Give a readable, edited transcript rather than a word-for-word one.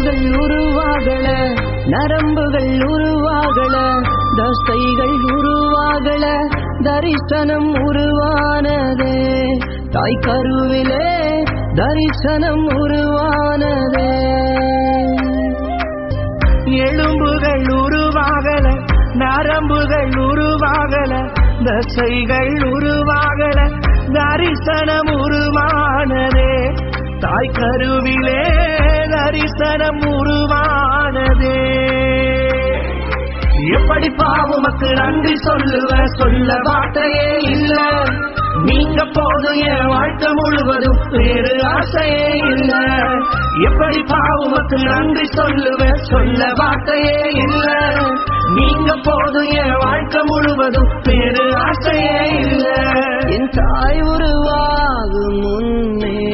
எலும்புகள் உருவாகல, நரம்புகள் உருவாகல, தசைகள் உருவாகல, தரிசனம் உருவானதே. தாய் கருவிலே தரிசனம் உருவானதே. எலும்புகள் உருவாகல, நரம்புகள் உருவாகல, தசைகள் உருவாகல, தரிசனம் உருவானதே. தாய் கருவிலே தரிசனம் உருவானதே. எப்படி பாவமக்கு நன்றி சொல்லுவ, சொல்ல வார்த்தையே இல்ல. நீங்க போதும் என் வாழ்க்கை முழுவதும் வேறு ஆசையே இல்ல. எப்படி பாவமக்கு நன்றி சொல்லுவ, சொல்ல வார்த்தையே இல்ல. நீங்க போதும் என் வாழ்க்கை முழுவதும் வேறு ஆசையே இல்ல. என் தாய் உருவாகும் முன்னே